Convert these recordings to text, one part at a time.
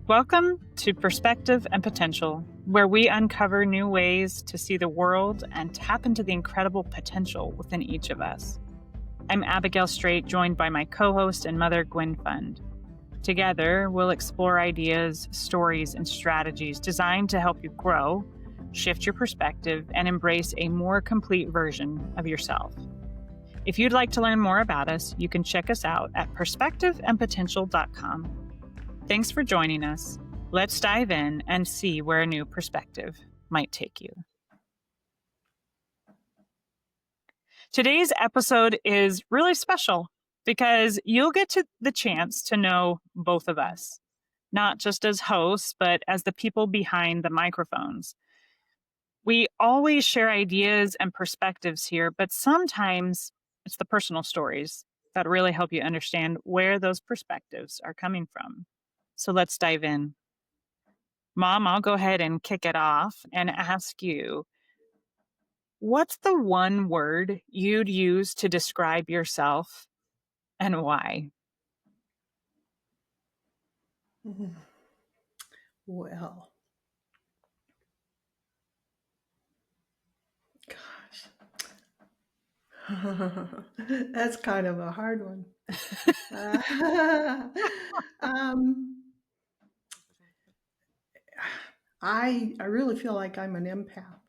Welcome to Perspective and Potential, where we uncover new ways to see the world and tap into the incredible potential within each of us. I'm Abigail Straight, joined by my co host and mother, Gwen Fund. Together, we'll explore ideas, stories, and strategies designed to help you grow, shift your perspective, and embrace a more complete version of yourself. If you'd like to learn more about us, you can check us out at perspectiveandpotential.com. Thanks for joining us. Let's dive in and see where a new perspective might take you. Today's episode is really special because you'll get the chance to know both of us, not just as hosts, but as the people behind the microphones. We always share ideas and perspectives here, but sometimes it's the personal stories that really help you understand where those perspectives are coming from. So let's dive in. Mom, I'll go ahead and kick it off and ask you, what's the one word you'd use to describe yourself and why? Well, gosh, that's kind of a hard one. um, I really feel like I'm an empath.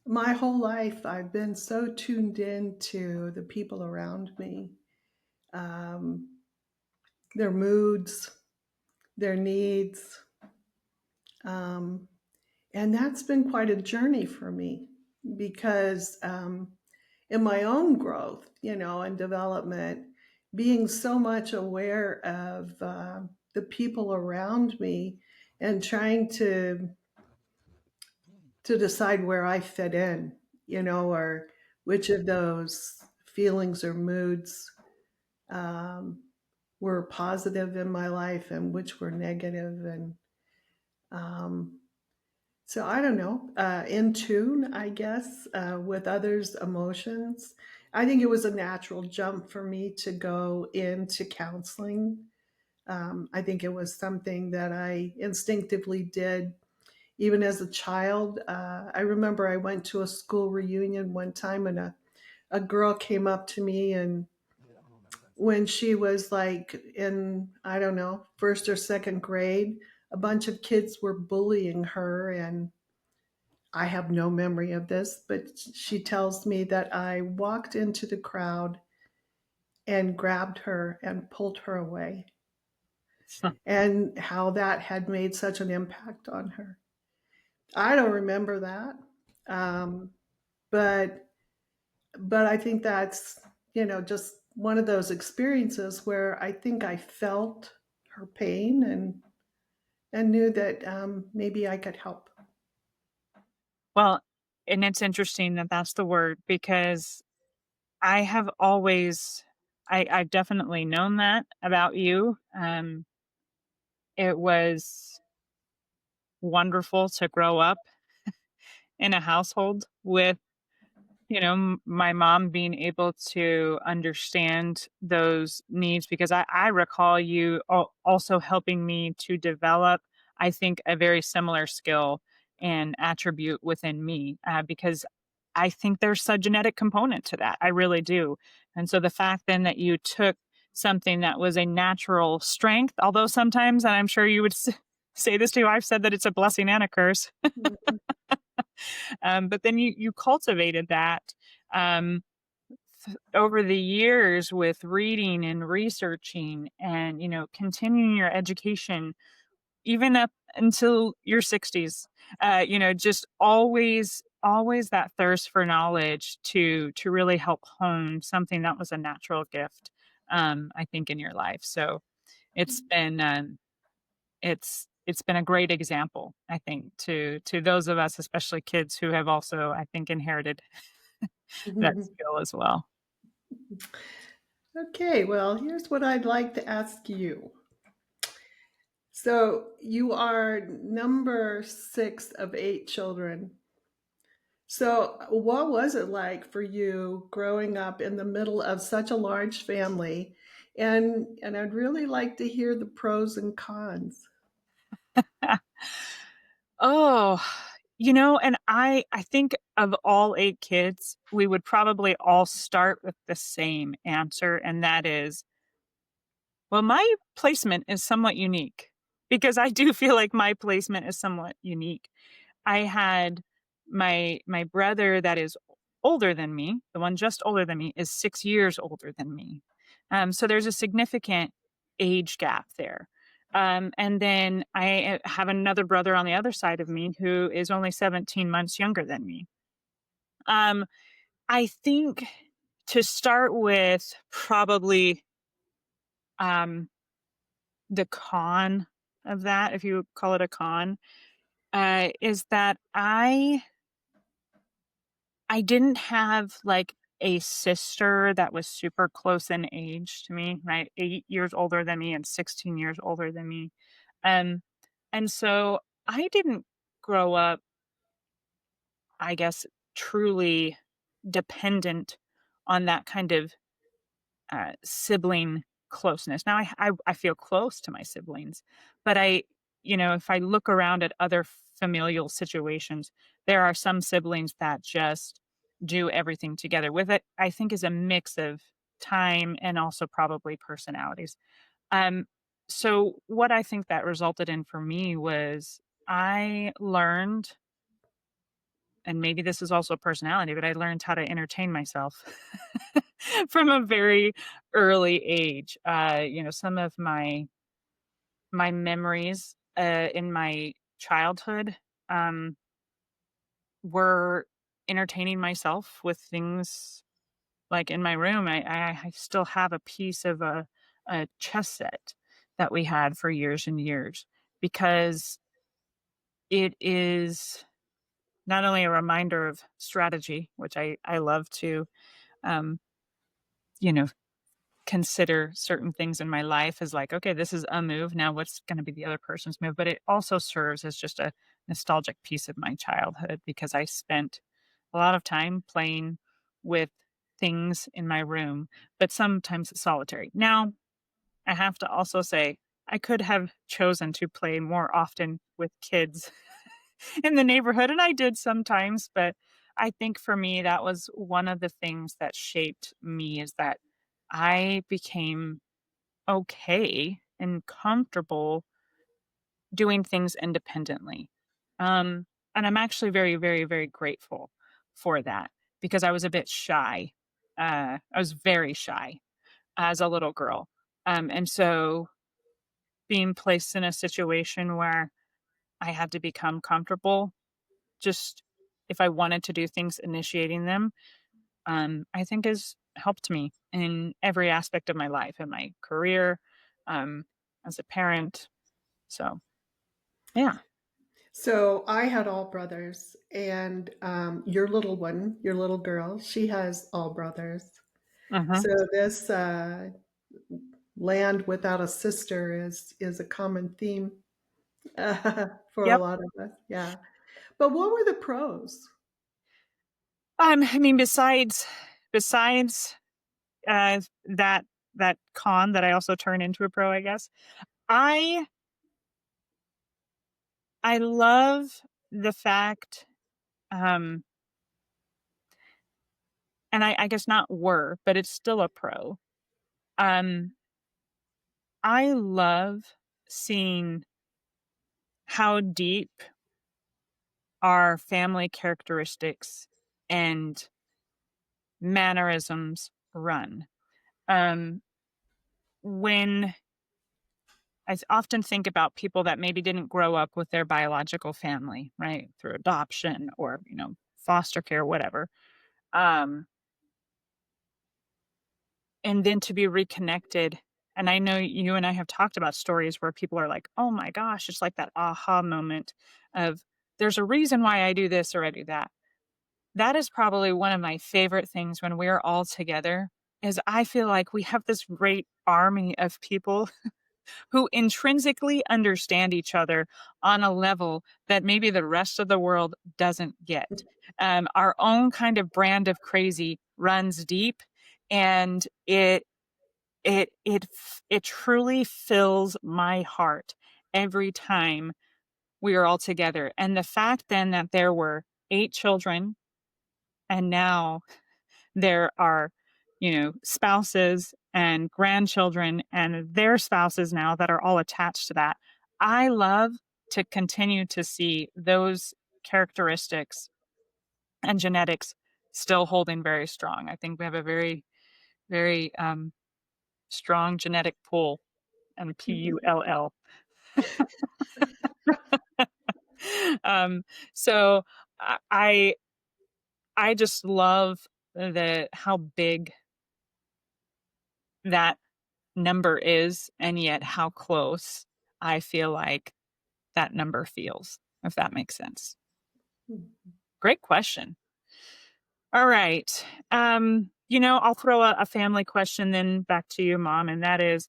My whole life, I've been so tuned in to the people around me, um, their moods, their needs, um, and that's been quite a journey for me because in my own growth, and development, being so much aware of the people around me and trying to decide where I fit in, or which of those feelings or moods um, were positive in my life and which were negative. And so I don't know, in tune, I guess, with others' emotions. I think it was a natural jump for me to go into counseling. I think it was something that I instinctively did even as a child. I remember I went to a school reunion one time and a girl came up to me, and when she was like in, I don't know, first or second grade, a bunch of kids were bullying her, and I have no memory of this, but she tells me that I walked into the crowd and grabbed her and pulled her away, and how that had made such an impact on her. I don't remember that, um, but I think that's just one of those experiences where I think I felt her pain and knew that maybe I could help. Well, and it's interesting that that's the word because I have always, I've definitely known that about you. It was wonderful to grow up in a household with my mom being able to understand those needs because I recall you also helping me to develop, I think, a very similar skill and attribute within me because I think there's a genetic component to that. I really do. And so the fact then that you took something that was a natural strength, although sometimes, and I'm sure you would say this too, I've said that it's a blessing and a curse. Mhm. But then you cultivated that um, over the years with reading and researching and, continuing your education, even up until your 60s, just always that thirst for knowledge to really help hone something that was a natural gift, I think, in your life. So it's been, it's been a great example, I think, to those of us, especially kids who have also, I think, inherited that skill as well. Okay, well, here's what I'd like to ask you. So you are number 6 of 8 children. So what was it like for you growing up in the middle of such a large family? And I'd really like to hear the pros and cons. Oh, and I think of all 8 kids, we would probably all start with the same answer, and that is, well, my placement is somewhat unique because I do feel like my placement is somewhat unique. I had my brother that is older than me, the one just older than me is 6 years older than me. So there's a significant age gap there. And then I have another brother on the other side of me who is only 17 months younger than me. Um, I think to start with, probably um, the con of that, if you would call it a con, is that I didn't have, like, a sister that was super close in age to me, right? 8 years older than me and 16 years older than me. Um, and so I didn't grow up, I guess, truly dependent on that kind of sibling closeness. Now I feel close to my siblings, but if I look around at other familial situations, there are some siblings that just do everything together. With it, I think is a mix of time and also probably personalities. Um, so what I think that resulted in for me was I learned, and maybe this is also personality, but I learned how to entertain myself from a very early age. Some of my memories in my childhood um, were entertaining myself with things like in my room. I still have a piece of a chess set that we had for years and years because it is not only a reminder of strategy, which I love to, um, you know, consider certain things in my life as like, okay, this is a move. Now what's going to be the other person's move? But it also serves as just a nostalgic piece of my childhood because I spent a lot of time playing with things in my room, but sometimes solitary. Now, I have to also say, I could have chosen to play more often with kids in the neighborhood, and I did sometimes, but I think for me, that was one of the things that shaped me is that I became okay and comfortable doing things independently. And I'm actually very, very, very grateful for that because I was a bit shy. I was very shy as a little girl. And so being placed in a situation where I had to become comfortable, just if I wanted to do things, initiating them, I think has helped me in every aspect of my life, in my career, um, as a parent. So, yeah. So I had all brothers, and your little one, your little girl, she has all brothers. Mhm. So this land without a sister is a common theme for a Yep. lot of us. Yeah. But what were the pros? I mean, besides that con that I also turn into a pro, I guess. I I love the fact, um, and I guess not were, but it's still a pro. Um, I love seeing how deep our family characteristics and mannerisms run. Um, when often think about people that maybe didn't grow up with their biological family, right? Through adoption or, foster care, whatever. Um, and then to be reconnected. And I know you and I have talked about stories where people are like, oh my gosh, it's like that aha moment of there's a reason why I do this or I do that. That is probably one of my favorite things when we're all together is I feel like we have this great army of people who intrinsically understand each other on a level that maybe the rest of the world doesn't get. Our own kind of brand of crazy runs deep, and it truly fills my heart every time. we were all together. And the fact then that there were 8 children and now there are, spouses and grandchildren and their spouses now that are all attached to that. I love to continue to see those characteristics and genetics still holding very strong. I think we have a very, very strong genetic pool and PULL. um, so I I just love the how big that number is and yet how close I feel like that number feels, if that makes sense. Great question. All right. I'll throw a family question then back to you, Mom, and that is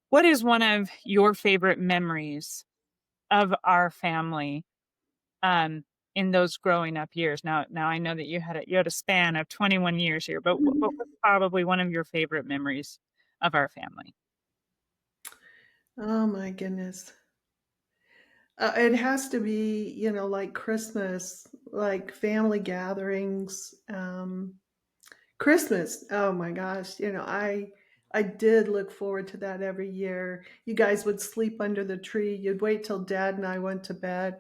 what is one of your favorite memories of our family um in those growing up years? Now I know that you had a span of 21 years here, but what was probably one of your favorite memories of our family? Oh my goodness. It has to be, like Christmas, like family gatherings. Christmas, oh my gosh, I did look forward to that every year. You guys would sleep under the tree. You'd wait till Dad and I went to bed,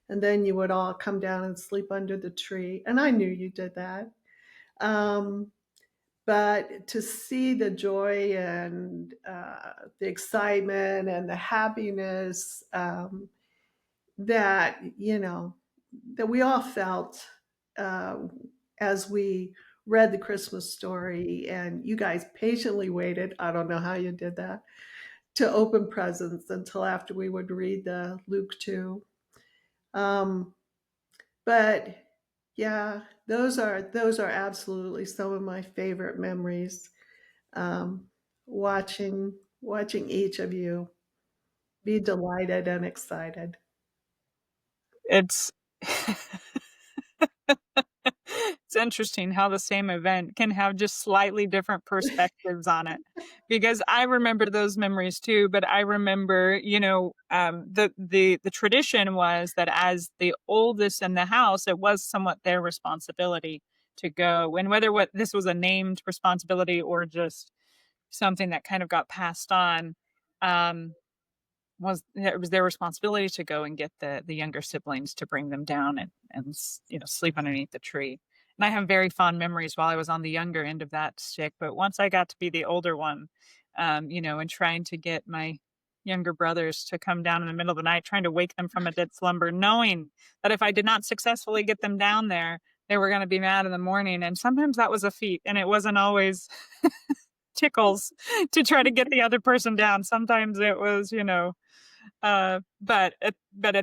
and then you would all come down and sleep under the tree. And I knew you did that. Um, but to see the joy and the excitement and the happiness, that that we all felt, uh, as we read the Christmas story, and you guys patiently waited. I don't know how you did that, to open presents until after we would read the Luke 2. Um, but yeah, those are absolutely some of my favorite memories. Um, watching each of you be delighted and excited. It's it's interesting how the same event can have just slightly different perspectives on it, because I remember those memories too, but I remember, the tradition was that as the oldest in the house, it was somewhat their responsibility to go, and whether what this was a named responsibility or just something that kind of got passed on, um, it was their responsibility to go and get the younger siblings to bring them down and sleep underneath the tree. And I have very fond memories while I was on the younger end of that stick, but once I got to be the older one, and trying to get my younger brothers to come down in the middle of the night, trying to wake them from a dead slumber, knowing that if I did not successfully get them down there, they were going to be mad in the morning. And sometimes that was a feat, and it wasn't always tickles to try to get the other person down. Sometimes it was, but at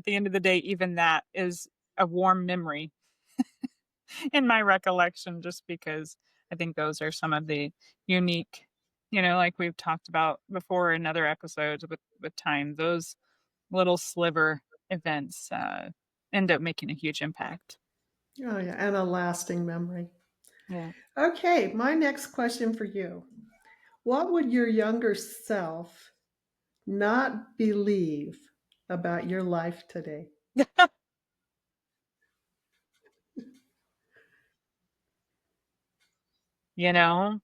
the end of the day, even that is a warm memory in my recollection, just because I think those are some of the unique, like we've talked about before in other episodes with time, those little sliver events end up making a huge impact. Oh yeah, and a lasting memory. Yeah. Okay, my next question for you. What would your younger self not believe about your life today? you know,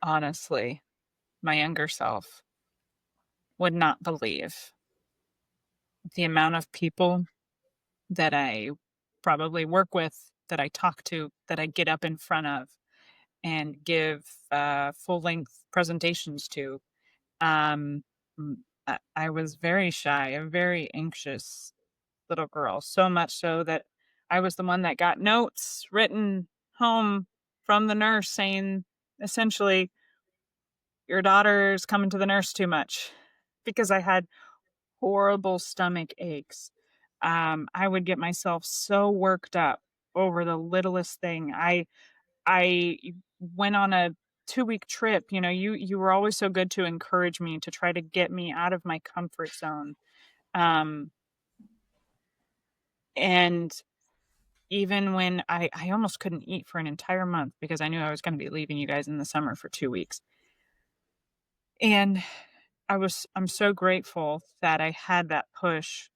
Honestly, my younger self would not believe the amount of people that I probably work with, that I talk to, that I get up in front of and give full length presentations to. Um, I was very shy, a very anxious little girl, so much so that I was the one that got notes written home from the nurse saying, essentially, your daughter's coming to the nurse too much, because I had horrible stomach aches. I would get myself so worked up over the littlest thing. I went on a 2-week trip. You were always so good to encourage me to try to get me out of my comfort zone. Um, and even when I almost couldn't eat for an entire month because I knew I was going to be leaving you guys in the summer for 2 weeks. And I'm so grateful that I had that push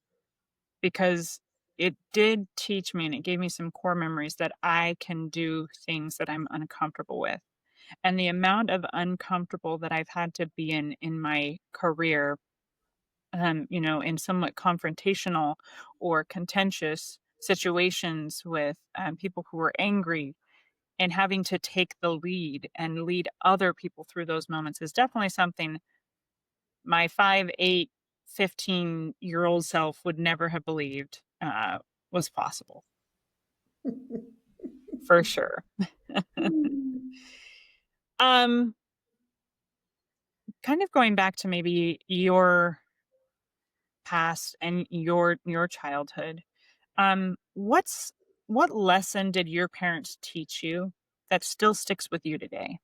because it did teach me and it gave me some core memories that I can do things that I'm uncomfortable with. And the amount of uncomfortable that I've had to be in my career, in somewhat confrontational or contentious situations with people who were angry, and having to take the lead and lead other people through those moments is definitely something my 5'8", 15-year-old self would never have believed was possible, for sure. Um, Kind of going back to maybe your past and your childhood. What lesson did your parents teach you that still sticks with you today?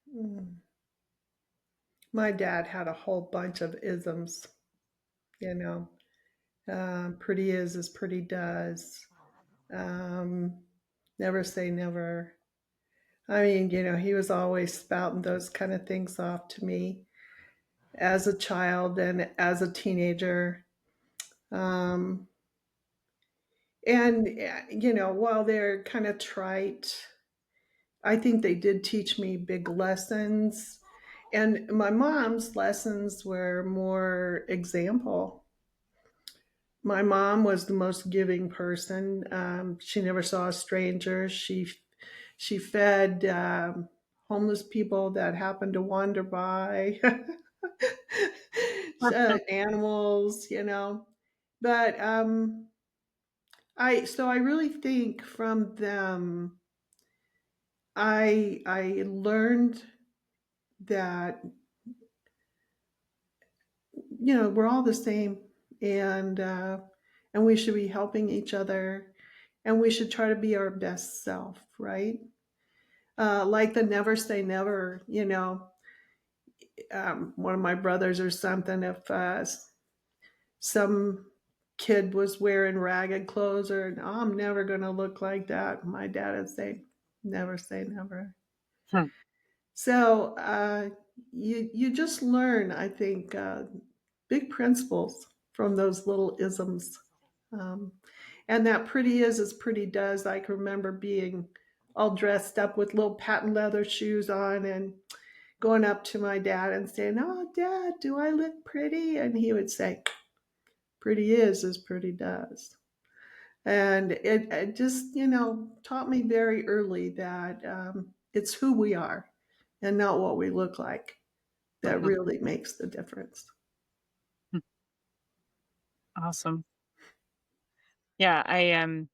Mm. My dad had a whole bunch of isms, you know. Pretty is pretty does. Um, Never say never. I mean, he was always spouting those kind of things off to me as a child and as a teenager. Um, and while they're kind of trite, I think they did teach me big lessons. And my mom's lessons were more example. My mom was the most giving person. She never saw a stranger. She fed homeless people that happened to wander by, animals. But I really think from them, I learned that we're all the same, and we should be helping each other, and we should try to be our best self, right? Like the never say never. One of my brothers or something, if some kid was wearing ragged clothes, or "Oh, I'm never going to look like that," my dad would say never. Hmm. So you just learn, I think, big principles from those little isms. Um, and that pretty is pretty does. I can remember being all dressed up with little patent leather shoes on and going up to my dad and saying, "Oh, Dad, do I look pretty?" And he would say, "Pretty is pretty does." And it just, taught me very early that it's who we are and not what we look like that Mhm. really makes the difference. Hmm. Awesome. Yeah, I am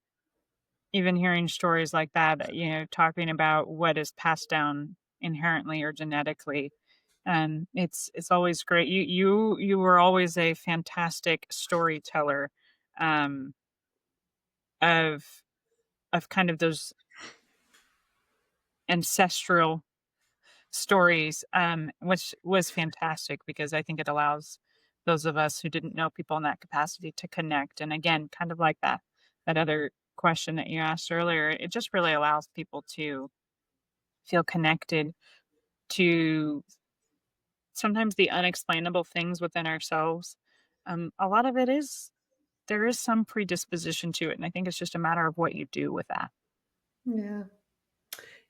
even hearing stories like that, talking about what is passed down inherently or genetically. And it's always great. You were always a fantastic storyteller, um, of kind of those ancestral stories, which was fantastic because I think it allows those of us who didn't know people in that capacity to connect. And again, kind of like that other question that you asked earlier, it just really allows people to feel connected to sometimes the unexplainable things within ourselves. A lot of it is there is some predisposition to it, and I think it's just a matter of what you do with that. Yeah.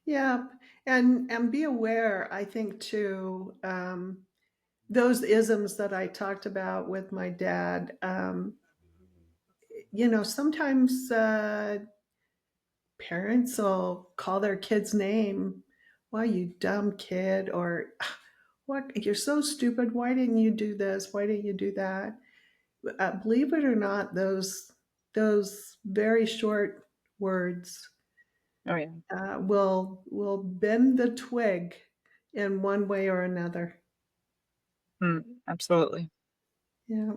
Yeah. And be aware, I think, too, those isms that I talked about with my dad. Sometimes parents will call their kid's name, "Why, you dumb kid," or "What, you're so stupid. Why didn't you do this? Why didn't you do that?" Believe it or not, those very short words Oh yeah. will bend the twig in one way or another. Absolutely. Yeah.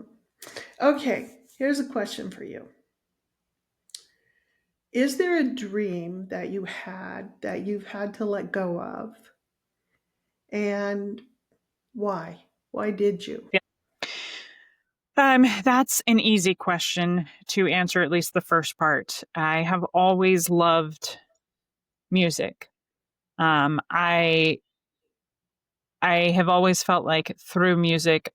Okay, here's a question for you. Is there a dream that you had that you've had to let go of? And why? Why did you? Yeah. That's an easy question to answer, at least the first part. I have always loved music. I have always felt like through music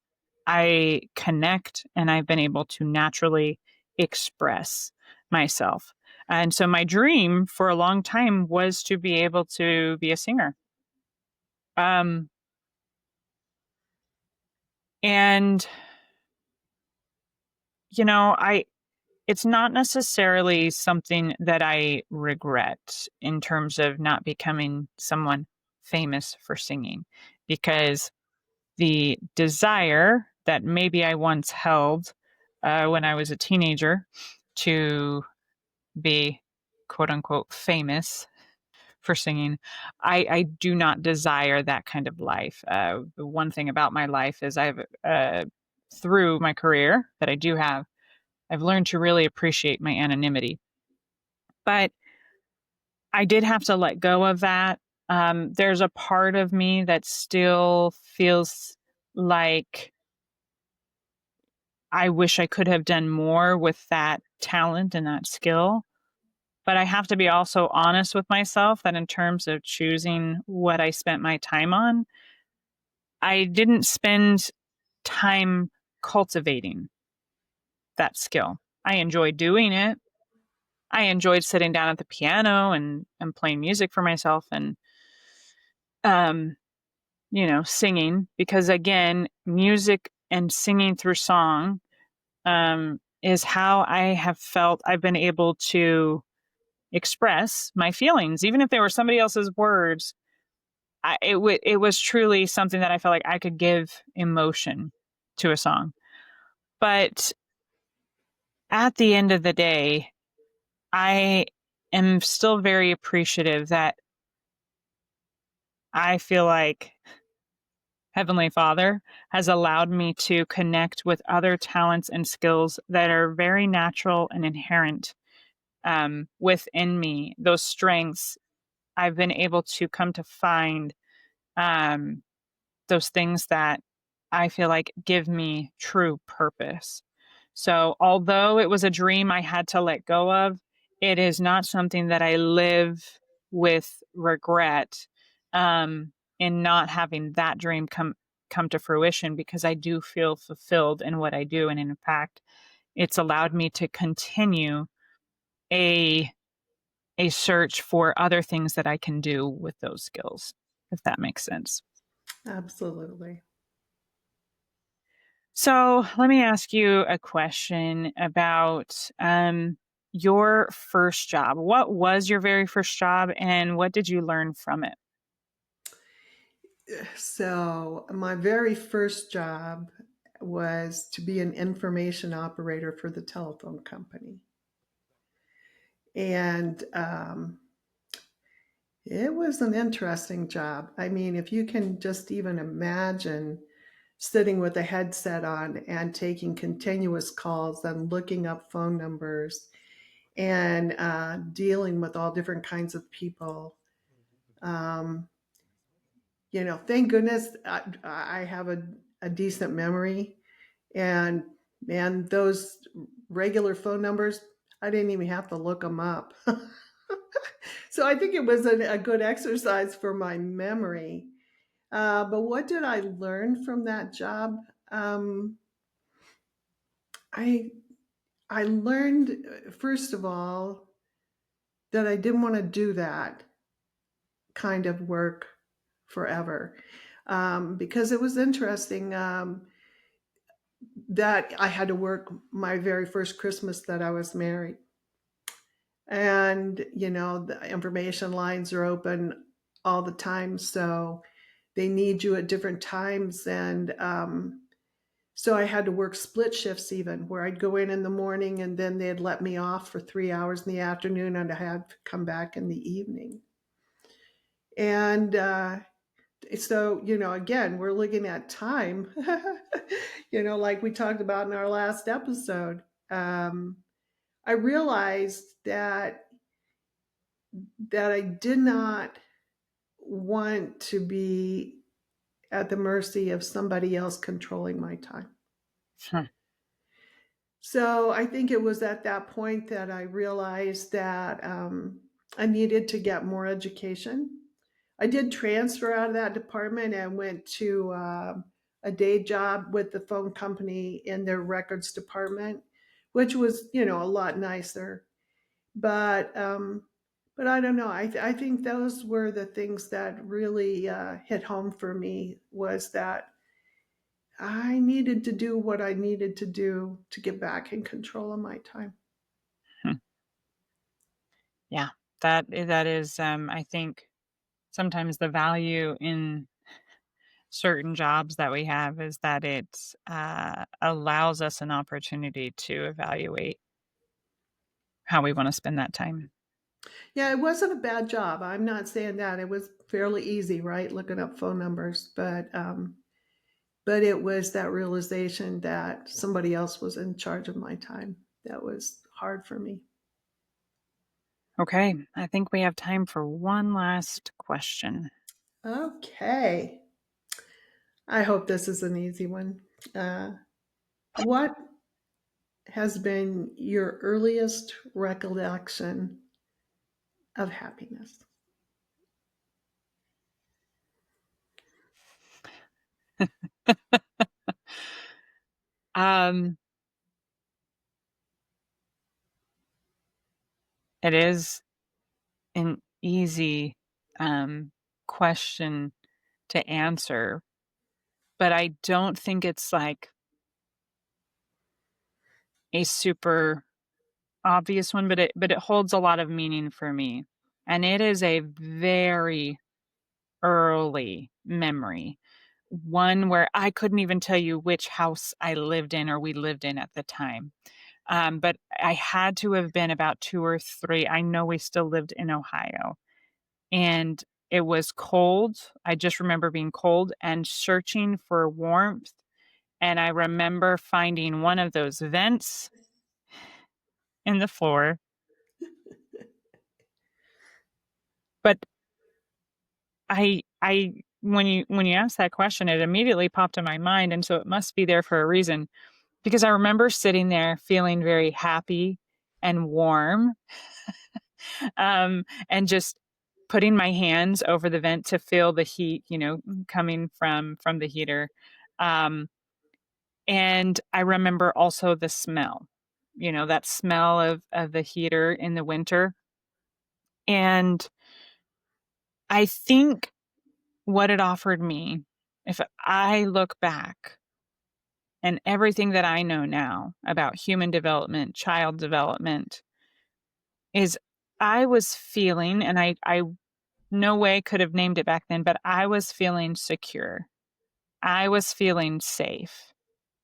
I connect and I've been able to naturally express myself. And so my dream for a long time was to be able to be a singer. Um, and I it's not necessarily something that I regret in terms of not becoming someone famous for singing, because the desire that maybe I once held when I was a teenager to be quote unquote famous for singing, I do not desire that kind of life. The one thing about my life is through my career that I do have, I've learned to really appreciate my anonymity. But I did have to let go of that. There's a part of me that still feels like I wish I could have done more with that talent and that skill. But I have to be also honest with myself that in terms of choosing what I spent my time on, I didn't spend time cultivating that skill. I enjoyed doing it. I enjoyed sitting down at the piano and playing music for myself and um singing, because again, music and singing through song is how I have felt I've been able to express my feelings, even if they were somebody else's words. It was truly something that I felt like I could give emotion to a song. But at the end of the day, I am still very appreciative that I feel like Heavenly Father has allowed me to connect with other talents and skills that are very natural and inherent within me. Those strengths I've been able to come to find, um, those things that I feel like give me true purpose. So, although it was a dream I had to let go of, it is not something that I live with regret in not having that dream come to fruition, because I do feel fulfilled in what I do, and in fact, it's allowed me to continue a a search for other things that I can do with those skills, if that makes sense. Absolutely. So let me ask you a question about your first job. What was your very first job and what did you learn from it? So, my very first job was to be an information operator for the telephone company. And it was an interesting job. I mean, if you can just even imagine sitting with a headset on and taking continuous calls and looking up phone numbers and dealing with all different kinds of people. Um, thank goodness I have a decent memory. And man, those regular phone numbers, I didn't even have to look them up. So I think it was a good exercise for my memory. But what did I learn from that job? Um, I I learned first of all that I didn't want to do that kind of work forever, because it was interesting that I had to work my very first Christmas that I was married. And, the information lines are open all the time. So they need you at different times. And so I had to work split shifts, even where I'd go in the morning and then they'd let me off for 3 hours in the afternoon and I had to come back in the evening. And so, again, we're looking at time, like we talked about in our last episode. Um, I realized that I did not want to be at the mercy of somebody else controlling my time. Huh. So I think it was at that point that I realized that I needed to get more education. I did transfer out of that department and went to a day job with the phone company in their records department, which was, you know, a lot nicer. But but I don't know. I think those were the things that really hit home for me, was that I needed to do what I needed to do to get back in control of my time. Hmm. Yeah, that is, I think sometimes the value in certain jobs that we have is that it allows us an opportunity to evaluate how we want to spend that time. Yeah, it wasn't a bad job. I'm not saying that. It was fairly easy, right? Looking up phone numbers, but it was that realization that somebody else was in charge of my time that was hard for me. Okay, I think we have time for one last question. Okay. I hope this is an easy one. Uh, what has been your earliest recollection of happiness? Um, it is an easy question to answer, but I don't think it's like a super obvious one, but it holds a lot of meaning for me. And it is a very early memory. One where I couldn't even tell you which house I lived in or we lived in at the time. But I had to have been about 2 or 3. I know we still lived in Ohio, and it was cold. I just remember being cold and searching for warmth, and I remember finding one of those vents in the floor, but I when you asked that question, it immediately popped in my mind, and so it must be there for a reason, because I remember sitting there feeling very happy and warm, and just putting my hands over the vent to feel the heat, coming from the heater, um, and I remember also the smell, that smell of the heater in the winter, and I think what it offered me, if I look back and everything that I know now about human development, child development, is I was feeling, and I no way could have named it back then, but I was feeling secure. I was feeling safe.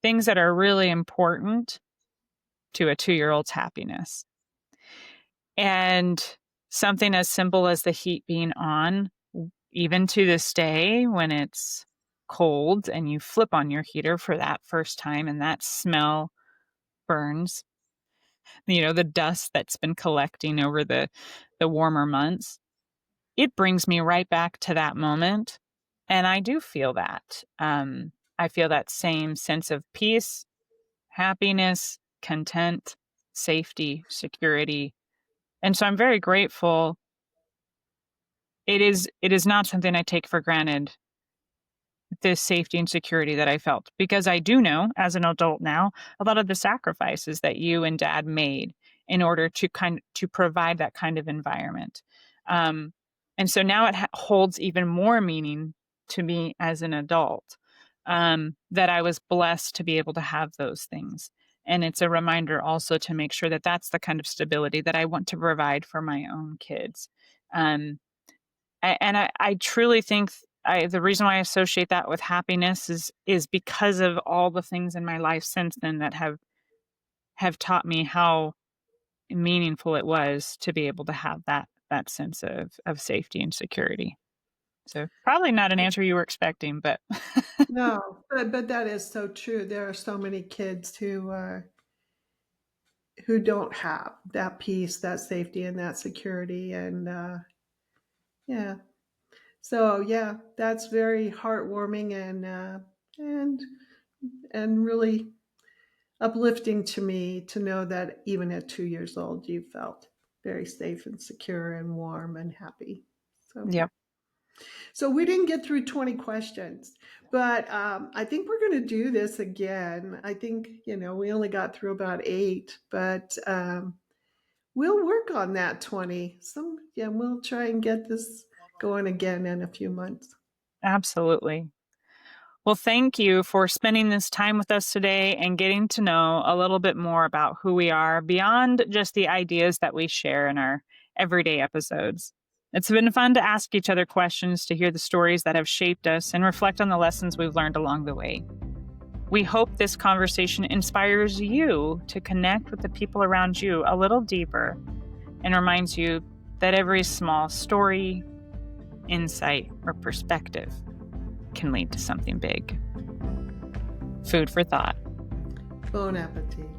Things that are really important to a 2-year-old's happiness. And something as simple as the heat being on, even to this day when it's cold and you flip on your heater for that first time and that smell burns, the dust that's been collecting over the warmer months, it brings me right back to that moment, and I do feel that. I feel that same sense of peace, happiness, content, safety, security, and so I'm very grateful. It is not something I take for granted, this safety and security that I felt, because I do know as an adult now a lot of the sacrifices that you and dad made in order to provide that kind of environment. Um, and so now it holds even more meaning to me as an adult, that I was blessed to be able to have those things. And it's a reminder also to make sure that that's the kind of stability that I want to provide for my own kids. Um, and I truly think the reason why I associate that with happiness is because of all the things in my life since then that have taught me how meaningful it was to be able to have that sense of safety and security. So, probably not an answer you were expecting, but No, but that is so true. There are so many kids who don't have that peace, that safety, and that security, and yeah. So yeah, that's very heartwarming and and really uplifting to me to know that even at 2 years old, you felt very safe and secure and warm and happy. So yep. So we didn't get through 20 questions, but I think we're going to do this again. I think, we only got through about eight, but we'll work on that 20. Yeah, we'll try and get this going again in a few months. Absolutely. Well, thank you for spending this time with us today and getting to know a little bit more about who we are beyond just the ideas that we share in our everyday episodes. It's been fun to ask each other questions, to hear the stories that have shaped us, and reflect on the lessons we've learned along the way. We hope this conversation inspires you to connect with the people around you a little deeper and reminds you that every small story, insight, or perspective can lead to something big. Food for thought. Bon appetit.